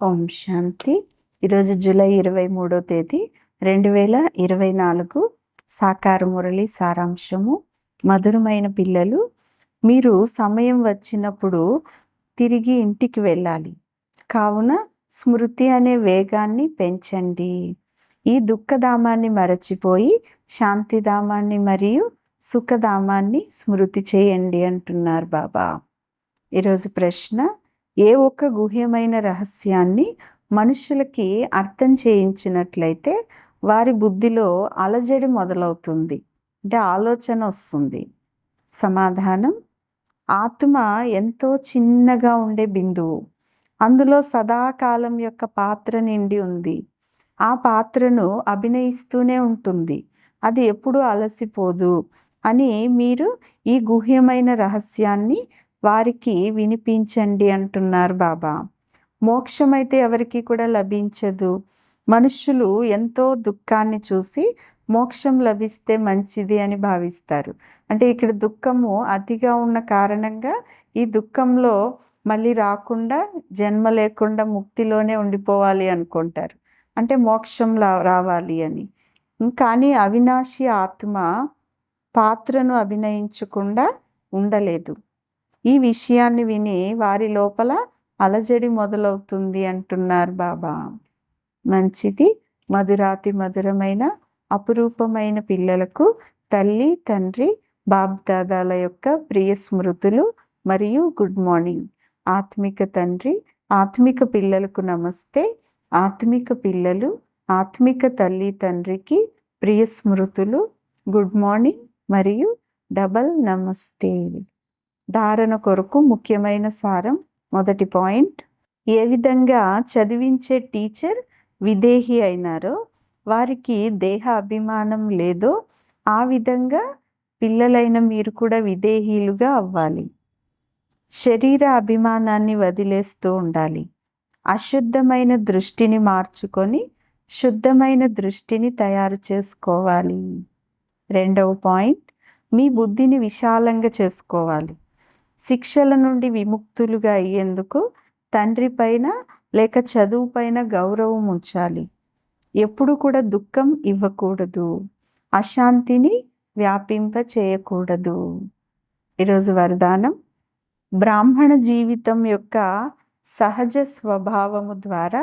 ఓం శాంతి. ఈరోజు జూలై 23వ తేదీ 2024. సాకార మురళి సారాంశము. మధురమైన పిల్లలు, మీరు సమయం వచ్చినప్పుడు తిరిగి ఇంటికి వెళ్ళాలి. కావున స్మృతి అనే వేగాన్ని పెంచండి. ఈ దుఃఖధామాన్ని మరచిపోయి శాంతిధామాన్ని మరియు సుఖధామాన్ని స్మృతి చేయండి అంటున్నారు బాబా. ఈరోజు ప్రశ్న: ఏ ఒక్క గుహ్యమైన రహస్యాన్ని మనుషులకి అర్థం చేయించినట్లయితే వారి బుద్ధిలో అలజడి మొదలవుతుంది, అంటే ఆలోచన వస్తుంది? సమాధానం: ఆత్మ ఎంతో చిన్నగా ఉండే బిందువు. అందులో సదాకాలం యొక్క పాత్ర నిండి ఉంది. ఆ పాత్రను అభినయిస్తూనే ఉంటుంది. అది ఎప్పుడూ అలసిపోదు అని మీరు ఈ గుహ్యమైన రహస్యాన్ని వారికి వినిపించండి అంటున్నారు బాబా. మోక్షం అయితే ఎవరికి కూడా లభించదు. మనుషులు ఎంతో దుఃఖాన్ని చూసి మోక్షం లభిస్తే మంచిది అని భావిస్తారు. అంటే ఇక్కడ దుఃఖము అతిగా ఉన్న కారణంగా ఈ దుఃఖంలో మళ్ళీ రాకుండా, జన్మ లేకుండా ముక్తిలోనే ఉండిపోవాలి అనుకుంటారు. అంటే మోక్షం రావాలి అని. కానీ అవినాశి ఆత్మ పాత్రను అభినయించకుండా ఉండలేదు. ఈ విషయాన్ని విని వారి లోపల అలజడి మొదలవుతుంది అంటున్నారు బాబా. మంచిది. మధురాతి మధురమైన అపురూపమైన పిల్లలకు తల్లి, తండ్రి, బాబ్దాదాల యొక్క ప్రియ స్మృతులు మరియు గుడ్ మార్నింగ్. ఆత్మిక తండ్రి, ఆత్మిక పిల్లలకు నమస్తే. ఆత్మిక పిల్లలు, ఆత్మిక తల్లి, తండ్రికి ప్రియ స్మృతులు, గుడ్ మార్నింగ్ మరియు డబల్ నమస్తే. ధారణ కొరకు ముఖ్యమైన సారం. మొదటి పాయింట్: ఏ విధంగా చదివించే టీచర్ విదేహి అయినారో, వారికి దేహ అభిమానం లేదో, ఆ విధంగా పిల్లలైన మీరు కూడా విదేహీలుగా అవ్వాలి. శరీర అభిమానాన్ని వదిలేస్తూ ఉండాలి. అశుద్ధమైన దృష్టిని మార్చుకొని శుద్ధమైన దృష్టిని తయారు చేసుకోవాలి. రెండవ పాయింట్: మీ బుద్ధిని విశాలంగా చేసుకోవాలి. శిక్షల నుండి విముక్తులుగా అయ్యేందుకు తండ్రి పైన లేక చదువు పైన గౌరవం ఉంచాలి. ఎప్పుడు కూడా దుఃఖం ఇవ్వకూడదు. అశాంతిని వ్యాపింప చేయకూడదు. ఈరోజు వరదానం: బ్రాహ్మణ జీవితం యొక్క సహజ స్వభావము ద్వారా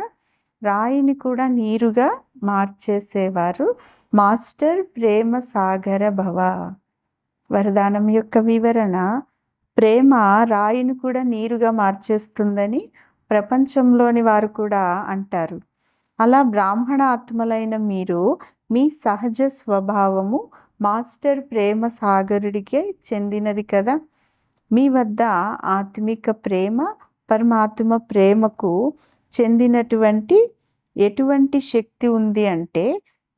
రాయిని కూడా నీరుగా మార్చేసేవారు మాస్టర్ ప్రేమ సాగర భవ. వరదానం యొక్క వివరణ: ప్రేమ రాయిని కూడా నీరుగా మార్చేస్తుందని ప్రపంచంలోని వారు కూడా అంటారు. అలా బ్రాహ్మణ ఆత్మలైన మీరు మీ సహజ స్వభావము మాస్టర్ ప్రేమ సాగరుడికే చెందినది కదా. మీ వద్ద ఆత్మిక ప్రేమ, పరమాత్మ ప్రేమకు చెందినటువంటి ఎటువంటి శక్తి ఉంది అంటే,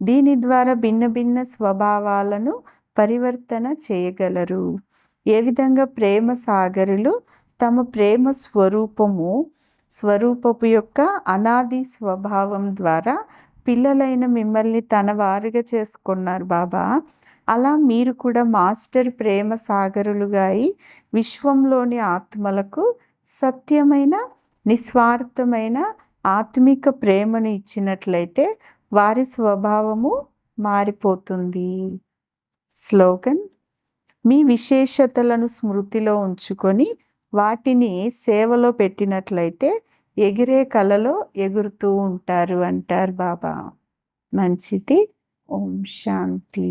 దీని ద్వారా భిన్న భిన్న స్వభావాలను పరివర్తన చేయగలరు. ఏ విధంగా ప్రేమ సాగరులు తమ ప్రేమ స్వరూపపు యొక్క అనాది స్వభావం ద్వారా పిల్లలైన మిమ్మల్ని తన వారుగా చేసుకున్నారు బాబా. అలా మీరు కూడా మాస్టర్ ప్రేమ సాగరులుగా అయి విశ్వంలోని ఆత్మలకు సత్యమైన, నిస్వార్థమైన ఆత్మిక ప్రేమను ఇచ్చినట్లయితే వారి స్వభావము మారిపోతుంది. స్లోగన్: మీ విశేషతలను స్మృతిలో ఉంచుకొని వాటిని సేవలో పెట్టినట్లయితే ఎగిరే కలలో ఎగురుతూ ఉంటారు అంటారు బాబా. మంచిది. ఓం శాంతి.